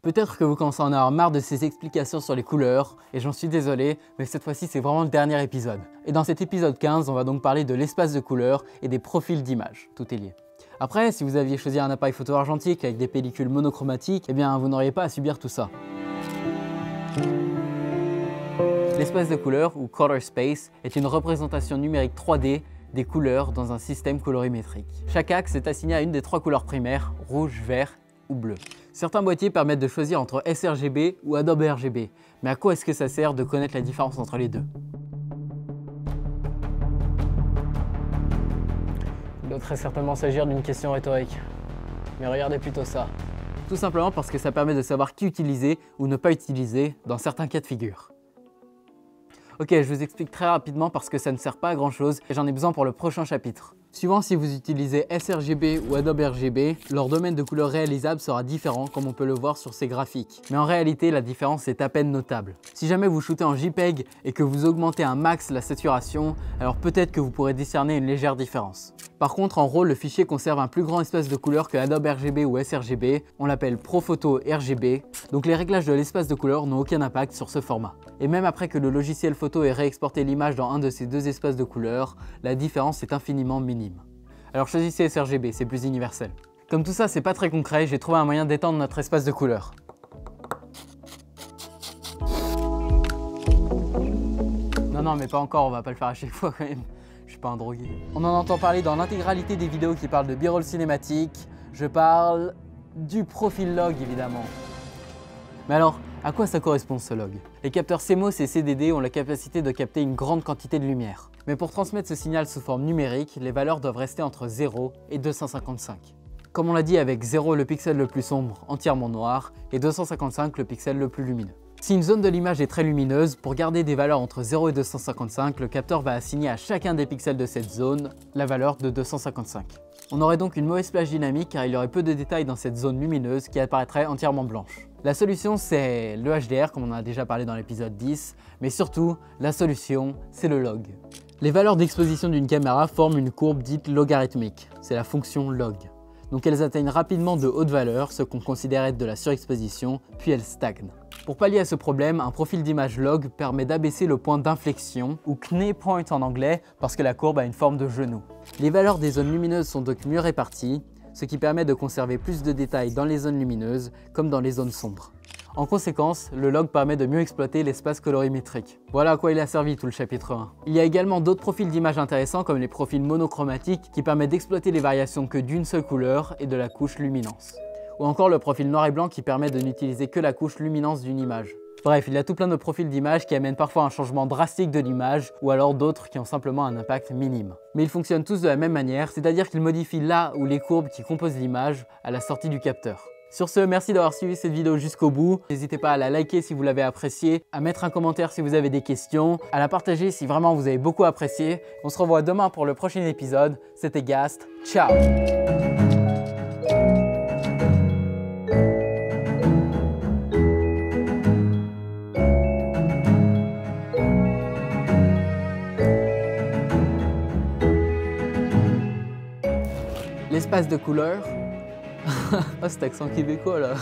Peut-être que vous commencez à en avoir marre de ces explications sur les couleurs, et j'en suis désolé, mais cette fois-ci c'est vraiment le dernier épisode. Et dans cet épisode 15, on va donc parler de l'espace de couleurs et des profils d'images. Tout est lié. Après, si vous aviez choisi un appareil photo argentique avec des pellicules monochromatiques, eh bien vous n'auriez pas à subir tout ça. L'espace de couleurs, ou color space, est une représentation numérique 3D des couleurs dans un système colorimétrique. Chaque axe est assigné à une des trois couleurs primaires, rouge, vert ou bleu. Certains boîtiers permettent de choisir entre sRGB ou Adobe RGB, mais à quoi est-ce que ça sert de connaître la différence entre les deux? Il doit très certainement s'agir d'une question rhétorique. Mais regardez plutôt ça. Tout simplement parce que ça permet de savoir qui utiliser ou ne pas utiliser dans certains cas de figure. Ok, je vous explique très rapidement parce que ça ne sert pas à grand chose et j'en ai besoin pour le prochain chapitre. Suivant si vous utilisez sRGB ou Adobe RGB, leur domaine de couleur réalisable sera différent comme on peut le voir sur ces graphiques. Mais en réalité, la différence est à peine notable. Si jamais vous shootez en JPEG et que vous augmentez un max la saturation, alors peut-être que vous pourrez discerner une légère différence. Par contre, en RAW, le fichier conserve un plus grand espace de couleur que Adobe RGB ou sRGB, on l'appelle ProPhoto RGB, donc les réglages de l'espace de couleur n'ont aucun impact sur ce format. Et même après que le logiciel photo ait réexporté l'image dans un de ces deux espaces de couleur, la différence est infiniment minime. Alors choisissez sRGB, c'est plus universel. Comme tout ça c'est pas très concret, j'ai trouvé un moyen d'étendre notre espace de couleur. Non mais pas encore, on va pas le faire à chaque fois quand même. Je suis pas un drogué. On en entend parler dans l'intégralité des vidéos qui parlent de B-roll cinématique. Je parle du profil log évidemment. Mais alors, à quoi ça correspond ce log? Les capteurs CMOS et CDD ont la capacité de capter une grande quantité de lumière. Mais pour transmettre ce signal sous forme numérique, les valeurs doivent rester entre 0 et 255. Comme on l'a dit, avec 0 le pixel le plus sombre entièrement noir et 255 le pixel le plus lumineux. Si une zone de l'image est très lumineuse, pour garder des valeurs entre 0 et 255, le capteur va assigner à chacun des pixels de cette zone la valeur de 255. On aurait donc une mauvaise plage dynamique car il y aurait peu de détails dans cette zone lumineuse qui apparaîtrait entièrement blanche. La solution c'est le HDR comme on en a déjà parlé dans l'épisode 10, mais surtout la solution c'est le log. Les valeurs d'exposition d'une caméra forment une courbe dite logarithmique, c'est la fonction log. Donc elles atteignent rapidement de hautes valeurs, ce qu'on considère être de la surexposition, puis elles stagnent. Pour pallier à ce problème, un profil d'image log permet d'abaisser le point d'inflexion, ou knee point en anglais, parce que la courbe a une forme de genou. Les valeurs des zones lumineuses sont donc mieux réparties, ce qui permet de conserver plus de détails dans les zones lumineuses, comme dans les zones sombres. En conséquence, le log permet de mieux exploiter l'espace colorimétrique. Voilà à quoi il a servi tout le chapitre 1. Il y a également d'autres profils d'images intéressants comme les profils monochromatiques qui permettent d'exploiter les variations que d'une seule couleur et de la couche luminance. Ou encore le profil noir et blanc qui permet de n'utiliser que la couche luminance d'une image. Bref, il y a tout plein de profils d'images qui amènent parfois un changement drastique de l'image ou alors d'autres qui ont simplement un impact minime. Mais ils fonctionnent tous de la même manière, c'est-à-dire qu'ils modifient là ou les courbes qui composent l'image à la sortie du capteur. Sur ce, merci d'avoir suivi cette vidéo jusqu'au bout. N'hésitez pas à la liker si vous l'avez appréciée, à mettre un commentaire si vous avez des questions, à la partager si vraiment vous avez beaucoup apprécié. On se revoit demain pour le prochain épisode. C'était Gast, ciao! L'espace de couleur. Oh, cet accent québécois là.